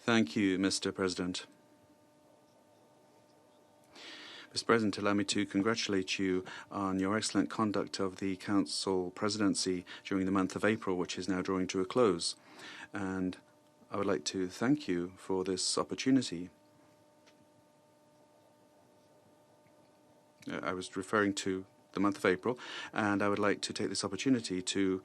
Thank you, Mr. President. Mr. President, allow me to congratulate you on your excellent conduct of the Council presidency during the month of April, which is now drawing to a close. And I would like to thank you for this opportunity. I was referring to the month of April, and I would like to take this opportunity to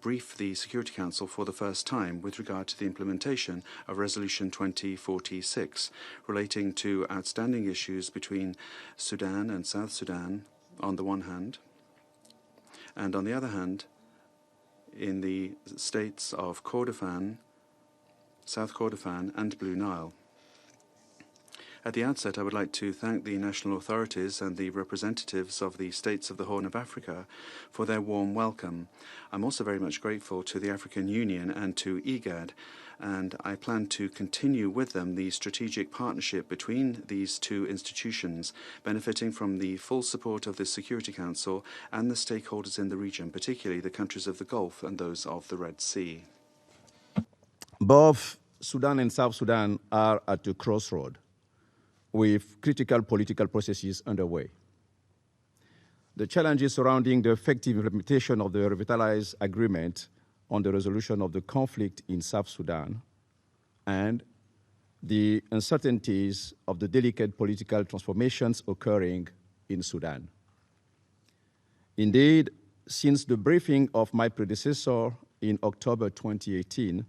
brief the Security Council for the first time with regard to the implementation of Resolution 2046 relating to outstanding issues between Sudan and South Sudan on the one hand, and on the other hand, in the states of Kordofan, South Kordofan, and Blue Nile. At the outset, I would like to thank the national authorities and the representatives of the states of the Horn of Africa for their warm welcome. I'm also very much grateful to the African Union and to IGAD, and I plan to continue with them the strategic partnership between these two institutions, benefiting from the full support of the Security Council and the stakeholders in the region, particularly the countries of the Gulf and those of the Red Sea. Both Sudan and South Sudan are at a crossroad, with critical political processes underway. The challenges surrounding the effective implementation of the Revitalized agreement on the resolution of the conflict in South Sudan and the uncertainties of the delicate political transformations occurring in Sudan. Indeed, since the briefing of my predecessor in October 2018,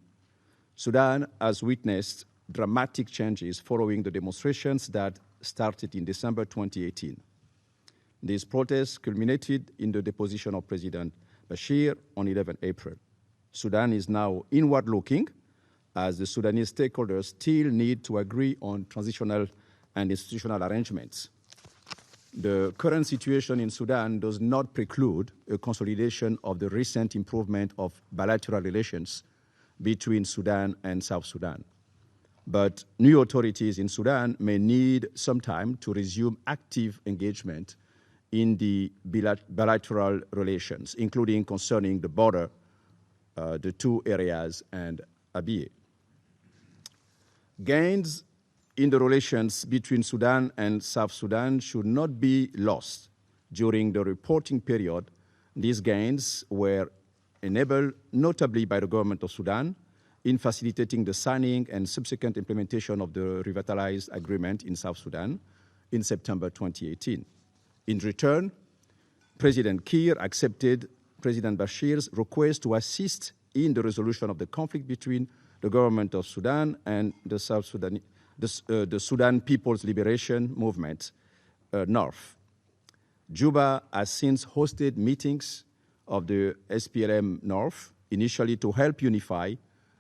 Sudan has witnessed dramatic changes following the demonstrations that started in December 2018. These protests culminated in the deposition of President Bashir on 11 April. Sudan is now inward-looking, as the Sudanese stakeholders still need to agree on transitional and institutional arrangements. The current situation in Sudan does not preclude a consolidation of the recent improvement of bilateral relations between Sudan and South Sudan. But new authorities in Sudan may need some time to resume active engagement in the bilateral relations, including concerning the border, the two areas, and Abyei. Gains in the relations between Sudan and South Sudan should not be lost during the reporting period. These gains were enabled notably by the government of Sudan in facilitating the signing and subsequent implementation of the Revitalized agreement in South Sudan in September 2018. In return, President Kiir accepted President Bashir's request to assist in the resolution of the conflict between the government of Sudan and the Sudan People's Liberation Movement, North. Juba has since hosted meetings of the SPLM North, initially to help unify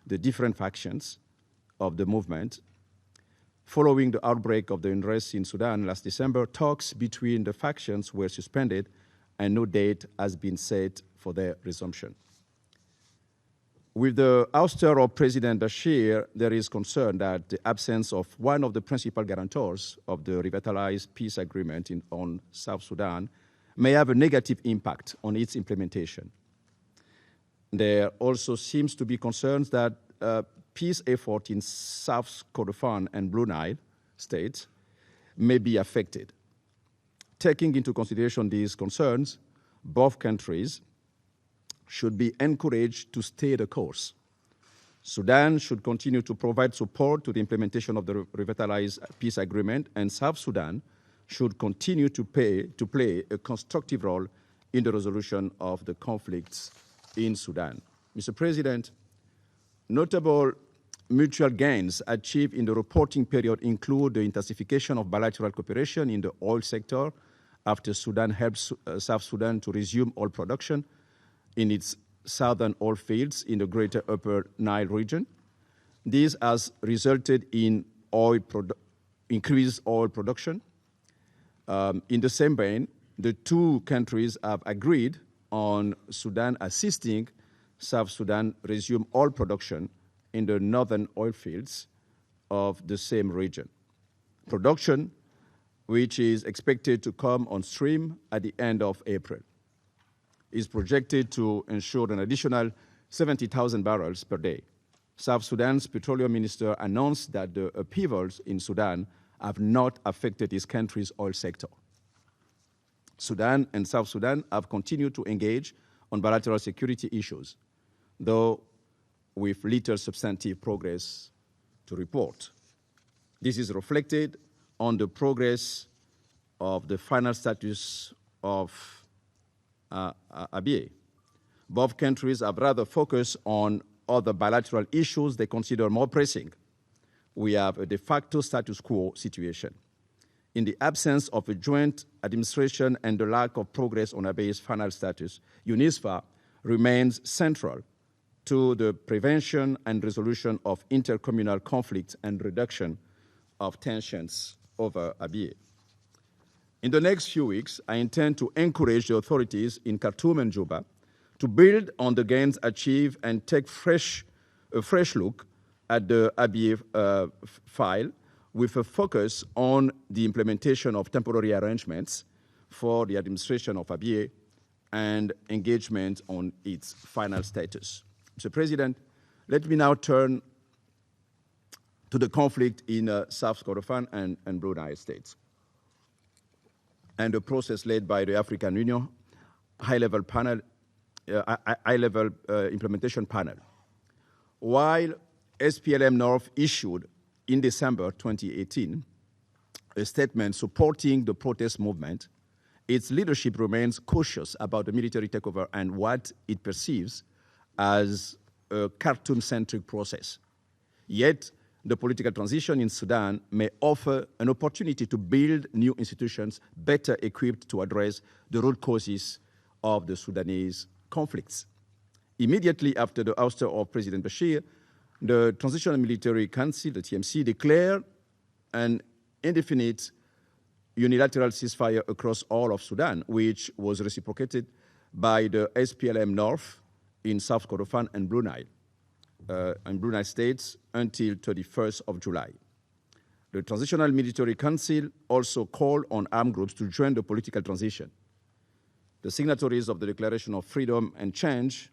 the different factions of the movement. Following the outbreak of the unrest in Sudan last December, talks between the factions were suspended and no date has been set for their resumption. With the ouster of President Bashir, there is concern that the absence of one of the principal guarantors of the Revitalized peace agreement on South Sudan may have a negative impact on its implementation. There also seems to be concerns that peace efforts in South Kordofan and Blue Nile states may be affected. Taking into consideration these concerns, both countries should be encouraged to stay the course. Sudan should continue to provide support to the implementation of the Revitalized peace agreement, and South Sudan should continue to play a constructive role in the resolution of the conflicts in Sudan. Mr. President, notable mutual gains achieved in the reporting period include the intensification of bilateral cooperation in the oil sector after Sudan helped South Sudan to resume oil production in its southern oil fields in the greater Upper Nile region. This has resulted in increased oil production. In the same vein, the two countries have agreed on Sudan assisting South Sudan resume oil production in the northern oil fields of the same region. Production, which is expected to come on stream at the end of April, is projected to ensure an additional 70,000 barrels per day. South Sudan's petroleum minister announced that the upheavals in Sudan have not affected his country's oil sector. Sudan and South Sudan have continued to engage on bilateral security issues, though with little substantive progress to report. This is reflected on the progress of the final status of Abyei. Both countries have rather focused on other bilateral issues they consider more pressing. We have a de facto status quo situation. In the absence of a joint administration and the lack of progress on Abyei's final status, UNISFA remains central to the prevention and resolution of intercommunal conflicts and reduction of tensions over Abyei. In the next few weeks, I intend to encourage the authorities in Khartoum and Juba to build on the gains achieved and take a fresh look at the Abyei file with a focus on the implementation of temporary arrangements for the administration of Abyei and engagement on its final status. Mr. President, let me now turn to the conflict in South Kordofan and Blue Nile states and the process led by the African Union high-level implementation panel. While SPLM North issued in December 2018 a statement supporting the protest movement, its leadership remains cautious about the military takeover and what it perceives as a Khartoum-centric process. Yet, the political transition in Sudan may offer an opportunity to build new institutions better equipped to address the root causes of the Sudanese conflicts. Immediately after the ouster of President Bashir, the Transitional Military Council, the TMC, declared an indefinite unilateral ceasefire across all of Sudan, which was reciprocated by the SPLM North in South Kordofan and Blue Nile states until 31st of July. The Transitional Military Council also called on armed groups to join the political transition. The signatories of the Declaration of Freedom and Change,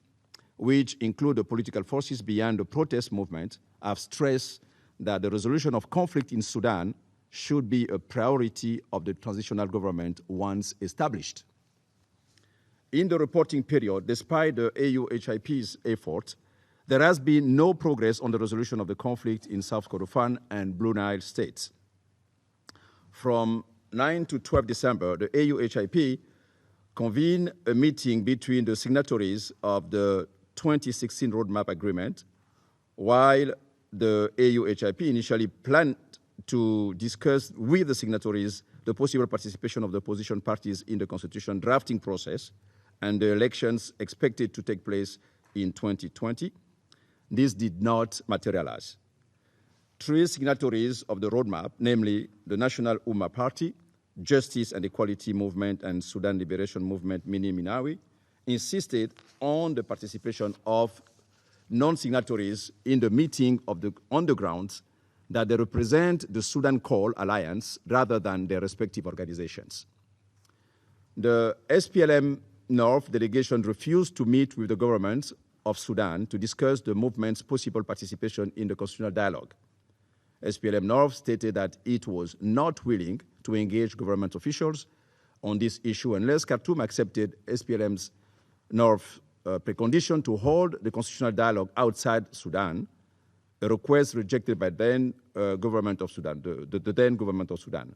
which include the political forces beyond the protest movement, have stressed that the resolution of conflict in Sudan should be a priority of the transitional government once established. In the reporting period, despite the AU-HIP's effort, there has been no progress on the resolution of the conflict in South Kordofan and Blue Nile states. From 9 to 12 December, the AU-HIP convened a meeting between the signatories of the 2016 Roadmap Agreement, while the AU-HIP initially planned to discuss with the signatories the possible participation of the opposition parties in the constitution drafting process and the elections expected to take place in 2020. This did not materialize. Three signatories of the roadmap, namely the National Umma Party, Justice and Equality Movement, and Sudan Liberation Movement, Mini Minawi, insisted on the participation of non-signatories in the meeting on the grounds that they represent the Sudan Call Alliance rather than their respective organizations. The SPLM North delegation refused to meet with the government of Sudan to discuss the movement's possible participation in the constitutional dialogue. SPLM North stated that it was not willing to engage government officials on this issue unless Khartoum accepted SPLM's North precondition to hold the constitutional dialogue outside Sudan, a request rejected by then government of Sudan, the then government of Sudan.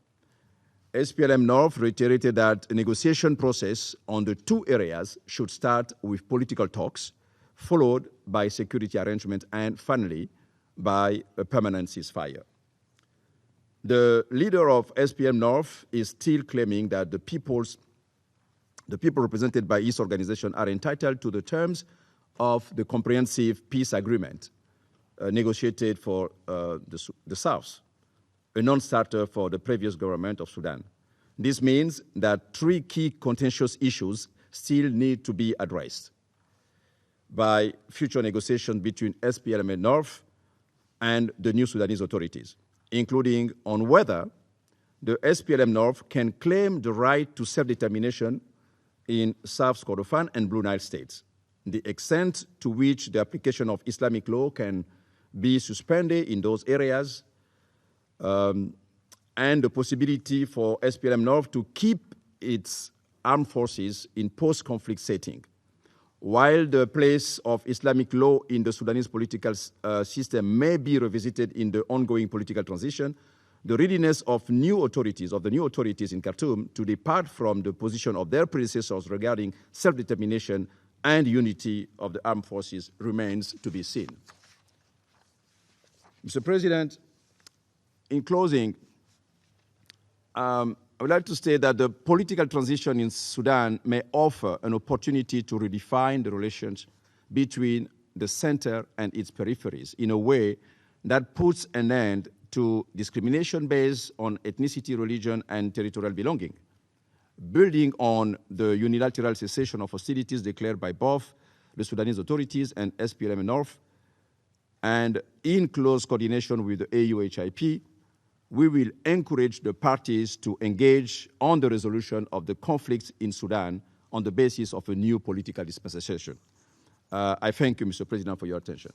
SPLM North reiterated that a negotiation process on the two areas should start with political talks, followed by security arrangement, and finally by a permanent ceasefire. The leader of SPLM North is still claiming that the people represented by his organization are entitled to the terms of the comprehensive peace agreement negotiated for the South, a non-starter for the previous government of Sudan. This means that three key contentious issues still need to be addressed by future negotiations between SPLM and North and the new Sudanese authorities, including on whether the SPLM North can claim the right to self-determination in South Kordofan and Blue Nile states, the extent to which the application of Islamic law can be suspended in those areas, and the possibility for SPLM-North to keep its armed forces in post-conflict setting. While the place of Islamic law in the Sudanese political system may be revisited in the ongoing political transition, the readiness of the new authorities in Khartoum to depart from the position of their predecessors regarding self-determination and unity of the armed forces remains to be seen. Mr. President, in closing, I would like to state that the political transition in Sudan may offer an opportunity to redefine the relations between the center and its peripheries in a way that puts an end to discrimination based on ethnicity, religion, and territorial belonging, building on the unilateral cessation of hostilities declared by both the Sudanese authorities and SPLM-North, and in close coordination with the AU-HIP, we will encourage the parties to engage on the resolution of the conflicts in Sudan on the basis of a new political dispensation. I thank you, Mr. President, for your attention.